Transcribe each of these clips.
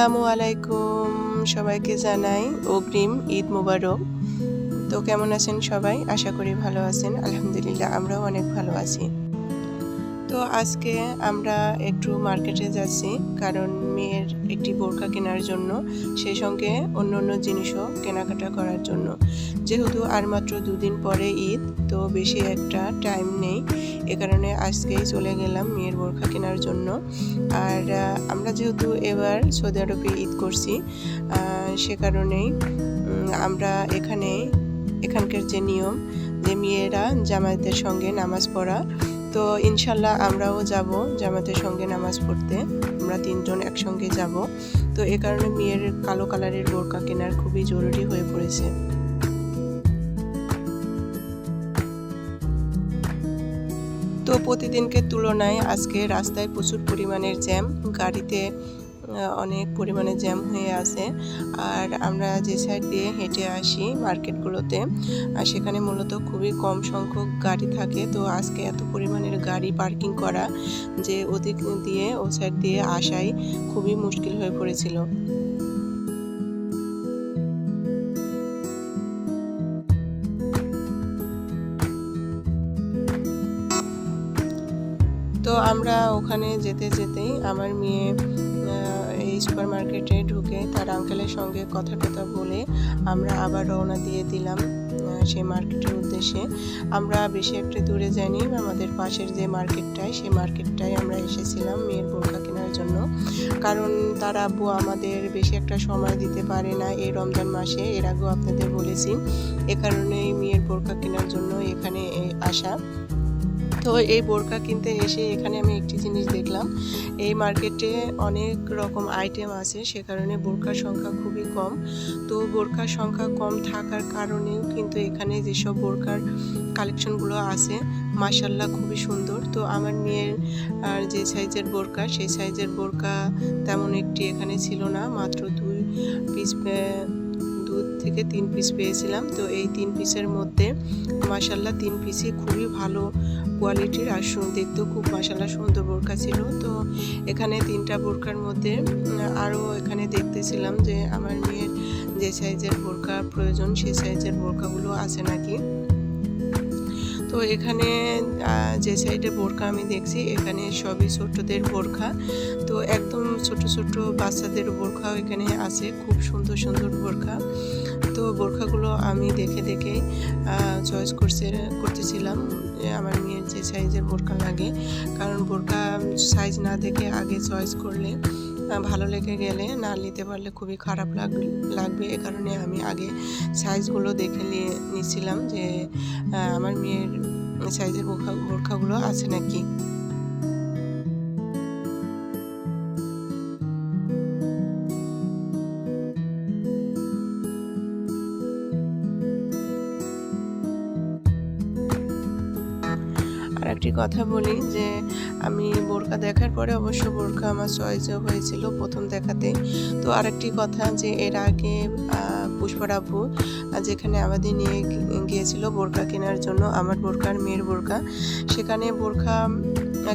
আসসালামু আলাইকুম, সবাইকে জানাই অগ্রিম ঈদ মোবারক। তো কেমন আছেন সবাই? আশা করি ভালো আছেন। আলহামদুলিল্লাহ আমরাও অনেক ভালো আছি। তো আজকে আমরা একটু মার্কেটে যাচ্ছি, কারণ মেয়ের একটি বোরকা কেনার জন্য, সেই সঙ্গে অন্য জিনিসও কেনাকাটা করার জন্য। যেহেতু আর মাত্র 2 দিন পরে ঈদ, তো বেশি একটা টাইম নেই, এ কারণে আজকেই চলে গেলাম মেয়ের বোরকা কেনার জন্য। আর আমরা যেহেতু এবার সৌদি আরবে ঈদ করছি, সে কারণেই আমরা এখানকার যে নিয়ম, যে মেয়েরা জামাতের সঙ্গে নামাজ পড়া, তো ইনশাল্লাহ আমরাও যাব জামাতের সঙ্গে নামাজ পড়তে। আমরা 3 জন একসঙ্গে যাব। তো এ কারণে মেয়ের কালো কালারের বোরকা কেনার খুবই জরুরি হয়ে পড়েছে। তো প্রতিদিনকের তুলনায় আজকে রাস্তায় প্রচুর পরিমাণের জ্যাম, গাড়িতে অনেক পরিমাণে জ্যাম হয়ে আছে। আর আমরা যে সাইড দিয়ে হেঁটে আসি মার্কেটগুলোতে, সেখানে মূলত খুবই কম সংখ্যক গাড়ি থাকে। তো আজকে এত পরিমাণের গাড়ি পার্কিং করা যে ওদিক দিয়ে ও সাইড দিয়ে আসাই খুবই মুশকিল হয়ে পড়েছিল। তো আমরা ওখানে যেতে যেতেই আমার মেয়ে এই সুপার মার্কেটে ঢুকে তার আঙ্কেলের সঙ্গে কথা বলে আমরা আবার রওনা দিয়ে দিলাম সেই মার্কেটের উদ্দেশ্যে। আমরা বেশি একটা দূরে যাইনি, আমাদের পাশের যে মার্কেটটায়, সেই মার্কেটটায় আমরা এসেছিলাম মেয়ের বোরকা কেনার জন্য। কারণ তার আব্বু আমাদের বেশি একটা সময় দিতে পারে না এই রমজান মাসে, এর আগেও আপনাদের বলেছি। এ কারণেই মেয়ের বোরকা কেনার জন্য এখানে আসা। তো এই বোরকা কিনতে এসে এখানে আমি একটি জিনিস দেখলাম, এই মার্কেটে অনেক রকম আইটেম আছে, সে কারণে বোরকার সংখ্যা খুবই কম। তো বোরকার সংখ্যা কম থাকার কারণেও কিন্তু এখানে যেসব বোরকার কালেকশনগুলো আছে মাশাআল্লাহ খুবই সুন্দর। তো আমার মেয়ের আর যে সাইজের বোরকা, সেই সাইজের বোরকা তেমন একটি এখানে ছিল না, মাত্র 2 থেকে 3 পিস পেয়েছিলাম। তো এই 3 পিসের মধ্যে মাশাআল্লাহ 3 পিসই খুবই ভালো কোয়ালিটির, আর দেখতেও খুব মাশাআল্লাহ সুন্দর বোরকা ছিল। তো এখানে 3টা বোরকার মধ্যে আরও এখানে দেখতেছিলাম যে আমার মেয়ের যে সাইজের বোরকা প্রয়োজন, সেই সাইজের বোরকাগুলো আছে নাকি। তো এখানে যে সাইডে বোরকা আমি দেখছি, এখানে সবই ছোটদের বোরকা। তো একদম ছোট ছোট বাচ্চাদের বোরকাও এখানে আছে, খুব সুন্দর সুন্দর বোরকা। তো বোরকাগুলো আমি দেখে চয়েস করতেছিলাম আমার মেয়ের যে সাইজের বোরকা লাগে। কারণ বোরকা সাইজ না দেখে আগে চয়েস করলে, ভালো লেগে গেলে না নিতে পারলে খুবই খারাপ লাগবে। এ কারণে আমি আগে সাইজগুলো দেখে নিচ্ছিলাম যে আমার মেয়ের সাইজের বোরকাগুলো আছে নাকি। আর একটি কথা বলি যে আমি বোরকা দেখার পরে অবশ্য বোরকা আমার চয়েসও হয়েছিল প্রথম দেখাতেই। তো আরেকটি কথা, যে এর আগে পুষ্পার আব্বু যেখানে আমাদের নিয়ে গিয়েছিল বোরকা কেনার জন্য, আমার বোরকা আর মেয়ের বোরকা, সেখানে বোরকা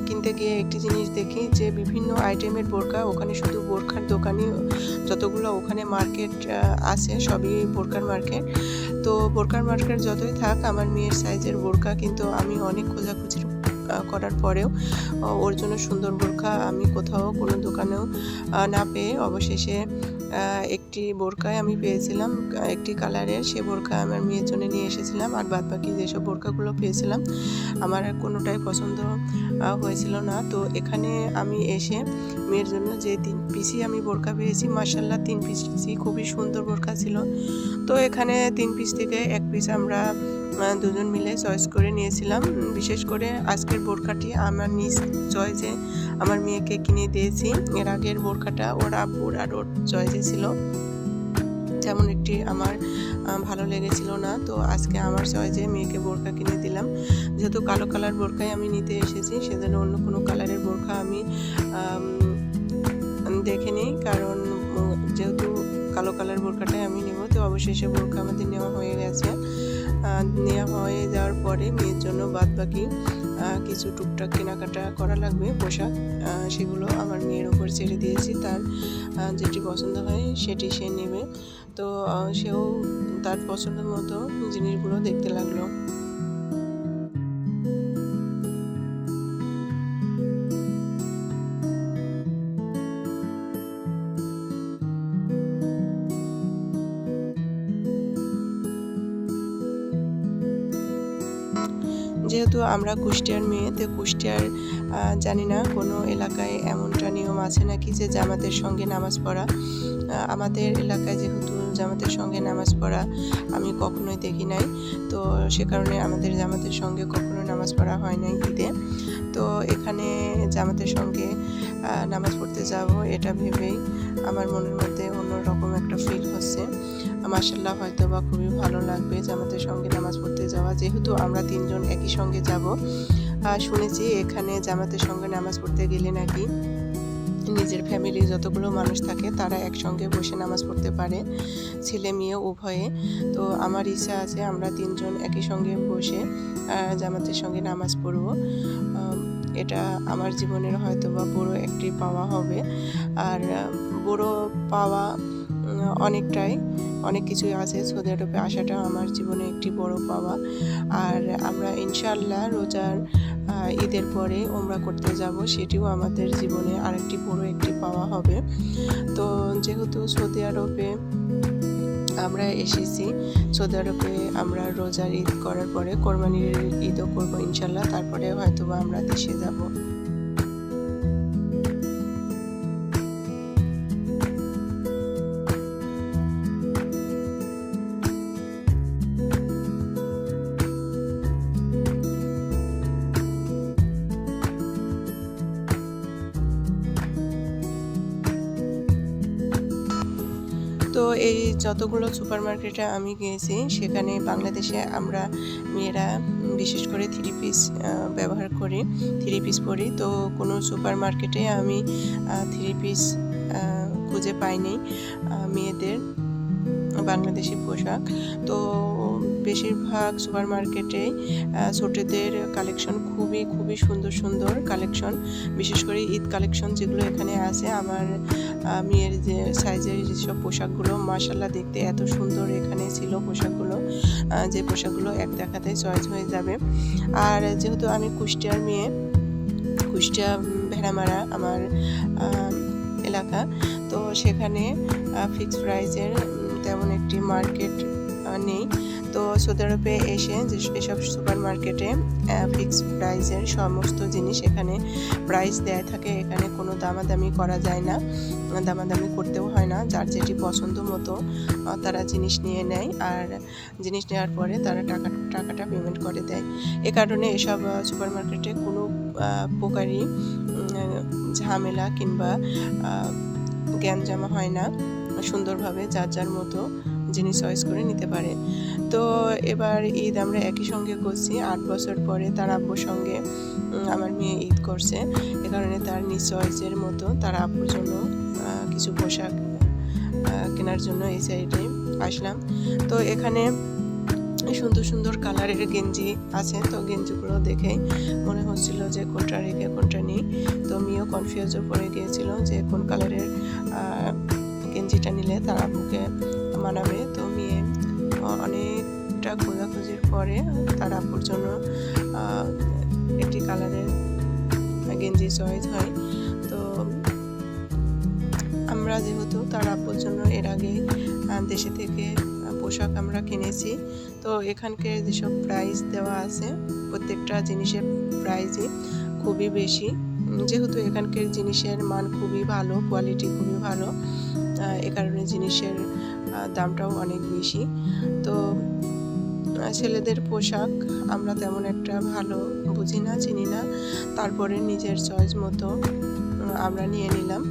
কিনতে গিয়ে একটি জিনিস দেখি যে বিভিন্ন আইটেমের বোরকা, ওখানে শুধু বোরকার দোকানই যতগুলো ওখানে মার্কেট আছে সবই বোরকার মার্কেট। তো বোরকার মার্কেট যতই থাক, আমার মেয়ের সাইজের বোরকা কিন্তু আমি অনেক খোঁজাখুঁজি করার পরেও ওর জন্য সুন্দর বোরকা আমি কোথাও কোনো দোকানেও না পেয়ে অবশেষে একটি বোরকায় আমি পেয়েছিলাম একটি কালারের, সে বোরকা আমার মেয়ের জন্য নিয়ে এসেছিলাম। আর বাদবাকি যেসব বোরকাগুলো পেয়েছিলাম আমার কোনোটাই পছন্দ হয়েছিল না। তো এখানে আমি এসে মেয়ের জন্য যে 3 পিসই আমি বোরকা পেয়েছি, মাশাআল্লাহ 3 পিসই খুবই সুন্দর বোরকা ছিল। তো এখানে 3 পিস থেকে 1 পিস আমরা 2 জন মিলে চয়েস করে নিয়েছিলাম। বিশেষ করে আজকের বোরকাটি আমার নিজ চয়েসে আমার মেয়েকে কিনে দিয়েছি। এর আগের বোরকাটা ওর আব্বুর আর ওর চয়েসে ছিল, তেমন একটি আমার ভালো লেগেছিল না। তো আজকে আমার চয়েসে মেয়েকে বোরকা কিনে দিলাম। যেহেতু কালো কালার বোরকাই আমি নিতে এসেছি, সেজন্য অন্য কোনো কালারের বোরকা আমি দেখিনি। কারণ যেহেতু কালো কালার বোরকাটাই আমি নেব, তো অবশেষে বোরকা আমাদের নেওয়া হয়ে গেছে। নেওয়া হয়ে যাওয়ার পরে মেয়ের জন্য বাদবাকি কিছু টুকটাক কেনাকাটা করা লাগবে পোশাক, সেগুলো আমার মেয়ের ওপর ছেড়ে দিয়েছি। তার যেটি পছন্দ হয় সেটি সে নেবে। তো সেও তার পছন্দ মতো জিনিসগুলো দেখতে লাগলো। যেহেতু আমরা কুষ্টিয়ার মেয়ে, তো কুষ্টিয়ার জানি না কোনো এলাকায় এমনটা নিয়ম আছে নাকি যে জামাতের সঙ্গে নামাজ পড়া। আমাদের এলাকায় যেহেতু জামাতের সঙ্গে নামাজ পড়া আমি কখনোই দেখি নাই, তো সে কারণে আমাদের জামাতের সঙ্গে কখনো নামাজ পড়া হয় নাই ঈদে। তো এখানে জামাতের সঙ্গে নামাজ পড়তে যাব এটা ভেবেই আমার মনের মধ্যে অন্যরকম একটা ফিল হচ্ছে। মাশাআল্লাহ, হয়তো বা খুবই ভালো লাগবে জামাতের সঙ্গে নামাজ পড়তে যাওয়া, যেহেতু আমরা 3 জন একই সঙ্গে যাব। শুনেছি এখানে জামাতের সঙ্গে নামাজ পড়তে গেলে নাকি নিজের ফ্যামিলি যতগুলো মানুষ থাকে তারা একসঙ্গে বসে নামাজ পড়তে পারে, ছেলে মেয়ে উভয়ে। তো আমার ইচ্ছা আছে আমরা 3 জন একই সঙ্গে বসে জামাতের সঙ্গে নামাজ পড়ব। এটা আমার জীবনের হয়তো বা বড় একটি পাওয়া হবে। আর বড় পাওয়া অনেক কিছুই আছে। সৌদি আরবে আসাটা আমার জীবনে একটি বড় পাওয়া। আর আমরা ইনশাআল্লাহ রোজার ঈদের পরে ওমরা করতে যাব, সেটিও আমাদের জীবনে আরেকটি বড় একটি পাওয়া হবে। তো যেহেতু সৌদি আরবে আমরা এসেছি, সৌদি আরবে আমরা রোজার ঈদ করার পরে কোরবানির ঈদও করবো ইনশাআল্লাহ, তারপরে হয়তো বা আমরা দেশে যাব। তো এই যতগুলো সুপার মার্কেটে আমি গিয়েছি সেখানে বাংলাদেশে আমরা মেয়েরা বিশেষ করে 3 পিস ব্যবহার করি, 3 পিস পরি। তো কোনো সুপার মার্কেটে আমি 3 পিস খুঁজে পাইনি মেয়েদের বাংলাদেশি পোশাক। তো বেশিরভাগ সুপার মার্কেটে ছোটদের কালেকশন খুবই সুন্দর কালেকশন, বিশেষ করে ঈদ কালেকশন যেগুলো এখানে আছে। আমার মেয়ের যে সাইজের যেসব পোশাকগুলো মাশাআল্লাহ দেখতে এত সুন্দর এখানে ছিল পোশাকগুলো, যে পোশাকগুলো এক দেখাতেই চয়েস হয়ে যাবে। আর যেহেতু আমি কুষ্টিয়ার মেয়ে, কুষ্টিয়া ভেড়ামারা আমার এলাকা, তো সেখানে ফিক্সড প্রাইসের তেমন একটি মার্কেট নেই। তো সৌদি আরবে এসে যে এসব সুপার মার্কেটে ফিক্সড প্রাইসের সমস্ত জিনিস এখানে প্রাইস দেয়া থাকে, এখানে কোনো দামাদামি করা যায় না, দামাদামি করতেও হয় না। যার যেটি পছন্দ মতো তারা জিনিস নিয়ে নেয়, আর জিনিস নেওয়ার পরে তারা টাকাটা পেমেন্ট করে দেয়। এ কারণে এসব সুপার মার্কেটে কোনো প্রকারই ঝামেলা কিংবা জ্ঞানজামা হয় না, সুন্দরভাবে যার মতো জিনিস চয়েস করে নিতে পারে। তো এবার ঈদ আমরা একই সঙ্গে করছি, 8 বছর পরে তার আব্বুর সঙ্গে আমার মেয়ে ঈদ করছে। এ কারণে তার নিজ চয়েসের মতো তার আব্বুর জন্য কিছু পোশাক কেনার জন্য এই সাইডে আসলাম। তো এখানে সুন্দর কালারের গেঞ্জি আছে, তো গেঞ্জিগুলো দেখে মনে হচ্ছিল যে কোনটা রেখে কোনটা নিই। তো মেয়েও কনফিউজও পড়ে গিয়েছিল যে কোন কালারের গেঞ্জিটা নিলে তার আব্বুকে মানাবে। তো মেয়ে অনেকটা খোঁজাখুঁজির পরে তার আব্বুর জন্য একটি কালারের গেঞ্জি চয়েস হয়। তো আমরা যেহেতু তার আব্বুর জন্য এর আগে দেশে থেকে পোশাক আমরা কিনেছি, তো এখানকার যেসব প্রাইস দেওয়া আছে প্রত্যেকটা জিনিসের প্রাইসই খুবই বেশি, যেহেতু এখানকার জিনিসের মান খুবই ভালো, কোয়ালিটি খুবই ভালো, এ কারণে জিনিসের দামটাও অনেক বেশি। তো ছেলেদের পোশাক আমরা তেমন একটা ভালো বুঝি না, চিনি না, তারপরে নিজের চয়েস মতো আমরা নিয়ে নিলাম।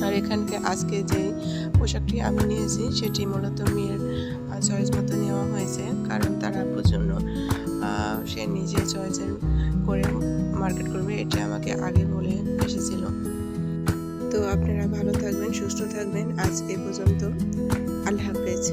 আর এখানকে আজকে যে পোশাকটি আমি নিয়েছি সেটি মূলত মেয়ের চয়েস মতো নেওয়া হয়েছে, কারণ তার আব্বুর জন্য সে নিজে চয়েসের করে মার্কেট করবে, এটা আমাকে আগে বলে এসেছিল। তো আপনারা ভালো থাকবেন, সুস্থ থাকবেন। আজ এ পর্যন্ত, আল্লাহ হাফেজ।